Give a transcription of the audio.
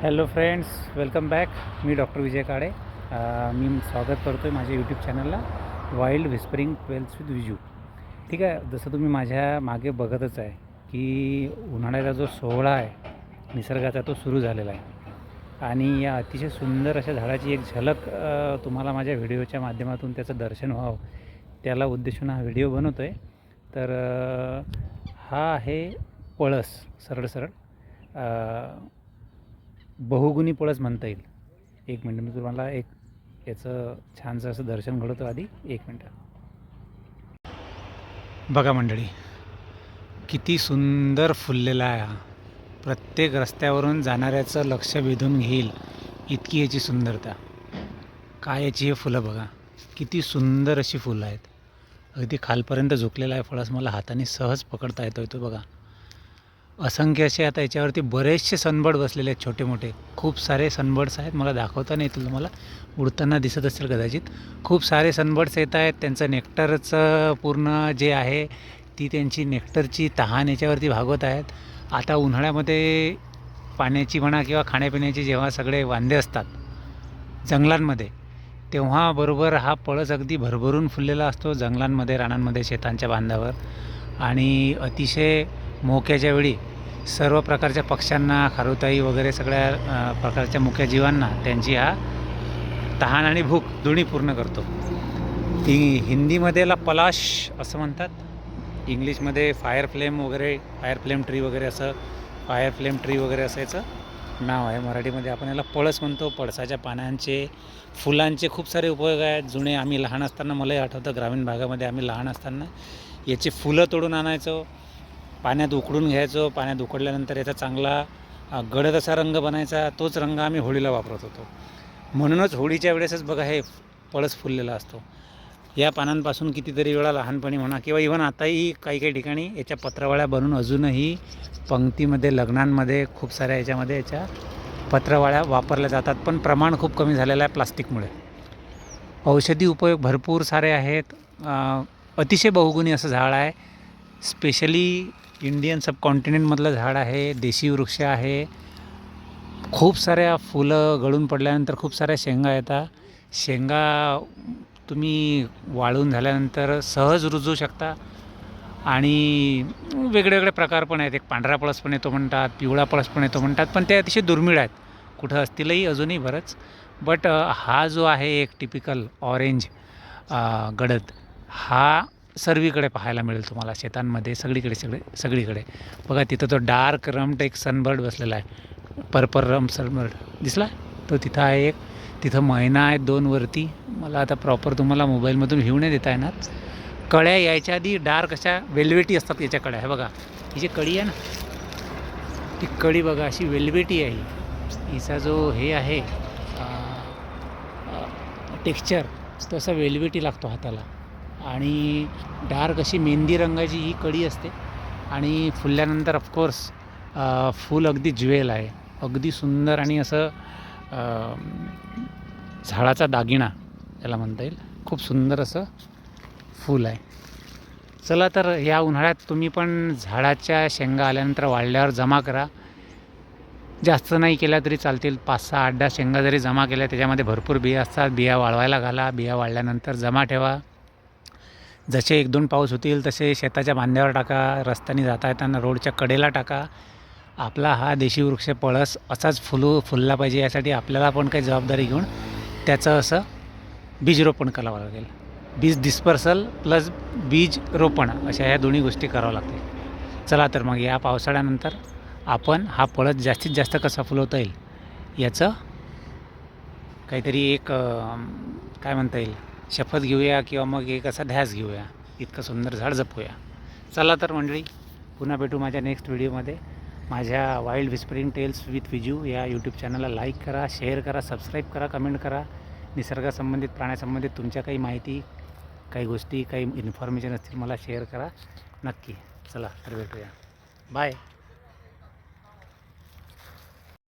Hello friends, welcome back. मी doctor Vijay Kale. मी स्वागत करतो आहे माझ्या यूट्यूब चॅनलला wild whispering tales with Viju. ठीक आहे. जसं तुम्ही माझ्या मागे बघतच आहे की उन्हाळ्याचा जो सोहळा आहे निसर्गाचा तो सुरू झालेला आहे आणि या अतिशय सुंदर अशा झाडाची एक झलक तुम्हाला माझ्या व्हिडिओच्या माध्यमातून त्याचं दर्शन व्हावं त्याला उद्देशून हा व्हिडिओ बनवतो आहे. तर हा आहे पळस. सरळ सरळ बहुगुणी पळस म्हणता येईल. एक मिनटं मी तुम्हाला याचं छानसं असं दर्शन घडवतो. आधी एक मिनटं बघा मंडळी, किती सुंदर फुललेला आहे हा. प्रत्येक रस्त्यावरून जाणाऱ्याचं लक्ष वेधून घेईल इतकी याची सुंदरता. काय याची हे फुलं बघा, किती सुंदर अशी फुलं आहेत. अगदी खालपर्यंत झुकलेला आहे फळस, मला हाताने सहज पकडता येतो तो बघा. असंख्य असे आता याच्यावरती बरेचसे सनबर्ड बसलेले आहेत, छोटे मोठे खूप सारे सनबर्ड्स आहेत. मला दाखवता नाही येतील तुम्हाला, उडताना दिसत असेल कदाचित. खूप सारे सनबर्ड्स येत आहेत. त्यांचं नेक्टरचं पूर्ण जे आहे ती त्यांची नेक्टरची तहान याच्यावरती भागवत आहेत. आता उन्हाळ्यामध्ये पाण्याची म्हणा किंवा खाण्यापिण्याची जेव्हा सगळे वांदे असतात जंगलांमध्ये, तेव्हा बरोबर हा पळस अगदी भरभरून फुललेला असतो जंगलांमध्ये, रानांमध्ये, शेतांच्या बांधावर. आणि अतिशय मोक्याच्या वेळी सर्व प्रकारच्या पक्ष्यांना, खारुताई वगैरे सगळ्या प्रकारच्या मुख्य जीवांना त्यांची हा तहान आणि भूक दोन्ही पूर्ण करतो. ती हिंदीमध्ये याला पलाश असं म्हणतात, इंग्लिशमध्ये फायर फ्लेम ट्री वगैरे असं याचं नाव आहे. मराठीमध्ये आपण याला पळस म्हणतो. पळसाच्या पानांचे, फुलांचे खूप सारे उपयोग आहेत. जुने आम्ही लहान असताना, मलाही आठवतं ग्रामीण भागामध्ये आम्ही लहान असताना याची फुलं तोडून आणायचो, पाण्यात उकडून घ्यायचो. पाण्यात उकडल्यानंतर याचा चांगला गडद असा रंग बनायचा. तोच रंग आम्ही होळीला वापरत होतो. म्हणूनच होळीच्या वेळेसच बघा हे पळस फुललेला असतो. या पानांपासून कितीतरी वेळा लहानपणी म्हणा किंवा इव्हन आताही काही काही ठिकाणी याच्या पत्रावळ्या बनवून अजूनही पंक्तीमध्ये, लग्नांमध्ये खूप साऱ्या याच्यामध्ये याच्या पत्रावळ्या वापरल्या जातात. पण प्रमाण खूप कमी झालेलं आहे प्लास्टिकमुळे. औषधी उपयोग भरपूर सारे आहेत. अतिशय बहुगुणी असं झाड आहे. स्पेशली इंडियन सबकॉन्टिनेंटमधलं झाड आहे. देशी वृक्ष आहे. खूप साऱ्या फुलं गळून पडल्यानंतर खूप साऱ्या शेंगा येतात. शेंगा तुम्ही वाळून झाल्यानंतर सहज रुजवू शकता. आणि वेगळे प्रकार पण आहेत. एक पांढरा पळस पण येतो म्हणतात, पिवळा पळस पण येतो म्हणतात, पण ते अतिशय दुर्मिळ आहेत. कुठं असतीलही अजूनही बरंच. बट हा जो आहे एक टिपिकल ऑरेंज गडद, हा सर्वीकडे पाहायला मिळेल तुम्हाला, शेतांमध्ये सगळीकडे. बघा तिथं तो डार्क रम्ड एक सनबर्ड बसलेला आहे, पर्पल रम्ड सनबर्ड दिसला तो तिथं आहे एक. तिथं मैना आहेत 2 वरती. मला आता प्रॉपर तुम्हाला मोबाईलमधून व्ह्यू नाही देता येणार. कळ्या यायच्या आधी डार्क अशा वेल्वेटी असतात याच्या कळ्या. हे बघा, ही जी कळी आहे ना, ती कळी बघा अशी वेल्वेटी आहे. हिचा जो हे आहे टेक्स्चर, तो असा वेल्वेटी लागतो हाताला. आणि डार्क अशी मेहंदी रंगाची ही कळी असते. आणि फुलल्यानंतर ऑफकोर्स फूल अगदी ज्वेल आहे, अगदी सुंदर आणि असं झाडाचा दागिना याला म्हणता येईल. खूप सुंदर असं फूल आहे. चला तर या उन्हाळ्यात तुम्ही पण झाडाच्या शेंगा आल्यानंतर वाळल्यावर जमा करा. जास्त नाही केल्या तरी चालतील. 5-6-8 शेंगा जरी जमा केल्या, त्याच्यामध्ये भरपूर बिया असतात. बिया वाळवायला घाला. बिया वाळल्यानंतर जमा ठेवा. जसे 1-2 पाऊस होतील तसे शेताच्या बांध्यावर टाका, रस्त्याने जाता येताना रोडच्या कडेला टाका. आपला हा देशी वृक्ष पळस असाच फुलला पाहिजे, यासाठी आपल्याला पण काही जबाबदारी घेऊन त्याचं असं बीज रोपण करावं लागेल. बीज डिस्पर्सल प्लस बीज रोपण अशा ह्या दोन्ही गोष्टी कराव्या लागतील. चला तर मग या पावसाळ्यानंतर आपण हा पळस जास्तीत जास्त कसा फुलवता येईल याचं काहीतरी एक काय म्हणता येईल, शपथ घेऊया किंवा मग एक असा ध्यास घेऊया. इतकं सुंदर झाड जपूया. चला तर मंडळी, पुन्हा भेटू माझ्या नेक्स्ट व्हिडिओमध्ये. माझ्या wild whispering tales with Viju या यूट्यूब चॅनलला लाईक करा, शेअर करा, सबस्क्राईब करा, कमेंट करा. निसर्गासंबंधित, प्राण्यासंबंधित तुमच्या काही माहिती, काही गोष्टी, काही इन्फॉर्मेशन असतील मला शेअर करा नक्की. चला तर भेटूया. बाय.